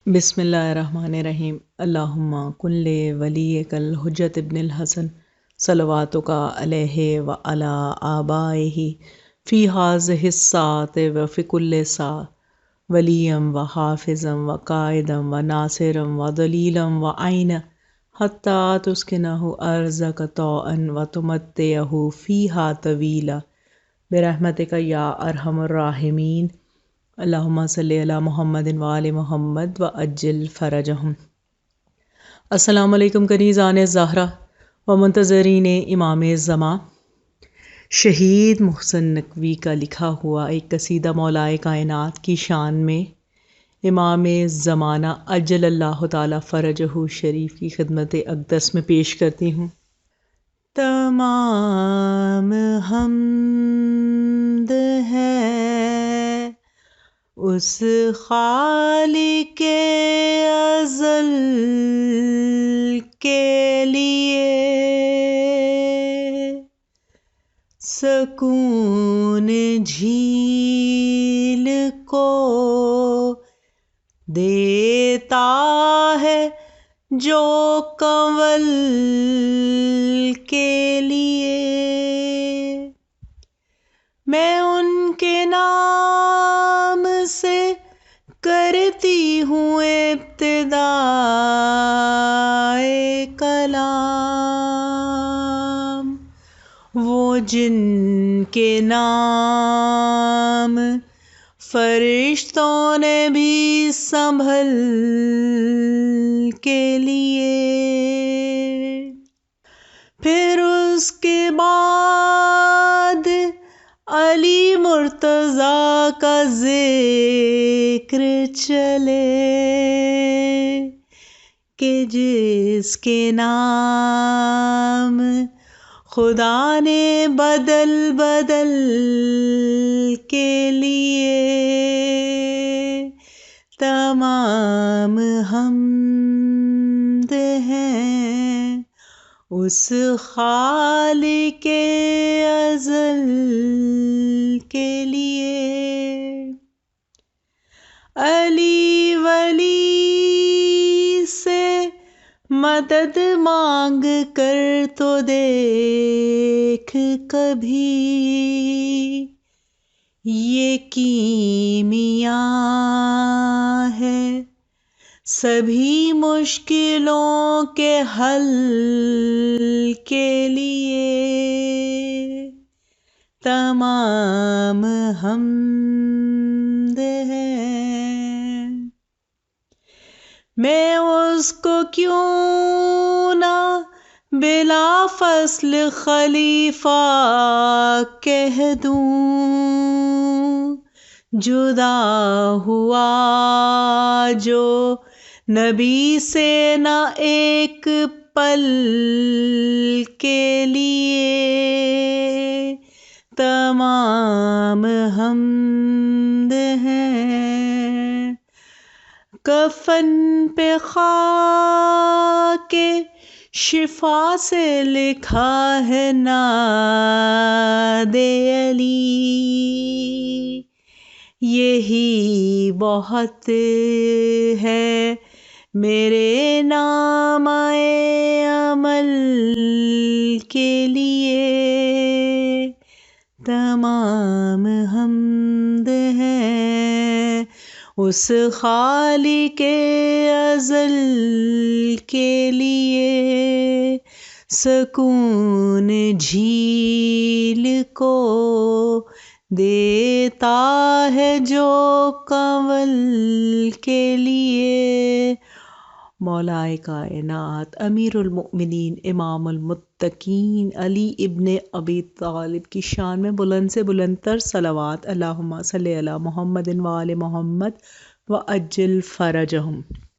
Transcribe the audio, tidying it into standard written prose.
بسم اللہ الرحمن الرحیم۔ اللہم کن ولیک الحجۃ ابن الحسن صلواتک علیہ وعلی آبائہ فی ہذہ الساعۃ وفی کل ساعۃ ولیا وحافظا وقائدا وناصرا ودلیلا وعینا حتی تسکنہ ارضک طوعا وتمتعہ فیہا طویلا برحمتک یا ارحم الراحمین۔ اللہم صلی علی محمد وآل محمد وعجل فرجہم۔ السلام علیکم کنیزان زہرا و منتظرین امام زمان۔ شہید محسن نقوی کا لکھا ہوا ایک قصیدہ مولائے کائنات کی شان میں امام زمانہ عجل اللہ تعالی فرجہ شریف کی خدمت اقدس میں پیش کرتی ہوں۔ تمام حمد ہے اس خالق ازل کے لیے، سکون جھیل کو دیتا ہے جو کنول کے لیے۔ میں ان کے نام سے کرتی ہوں ابتدائے کلام، وہ جن کے نام فرشتوں نے بھی سنبھل کے لیے۔ پھر اس کے بعد علی مرتضیٰ کا ذکر چلے کہ جس کے نام خدا نے بدل بدل کے لیے، تمام حمد ہیں اس خالق ازل کے لیے۔ علی ولی سے مدد مانگ کر تو دیکھ کبھی، یہ کیمیا ہے سبھی مشکلوں کے حل کے لیے، تمام حمد ہے۔ میں اس کو کیوں نہ بلا فصل خلیفہ کہہ دوں، جدا ہوا جو نبی سے نہ ایک پل کے لیے، تمام حمد ہیں۔ کفن پہ خاک شفا سے لکھا ہے ناد علی، یہی بہت ہے میرے نامۂ عمل کے لیے، تمام حمد ہے اس خالق ازل کے لیے، سکون جھیل کو دیتا ہے جو کنول کے لیے۔ مولائے کائنات امیر المؤمنین امام المتقین علی ابن ابی طالب کی شان میں بلند سے بلند تر صلوات۔ اللہم صلی علی محمد وآل محمد وعجل فرجہم۔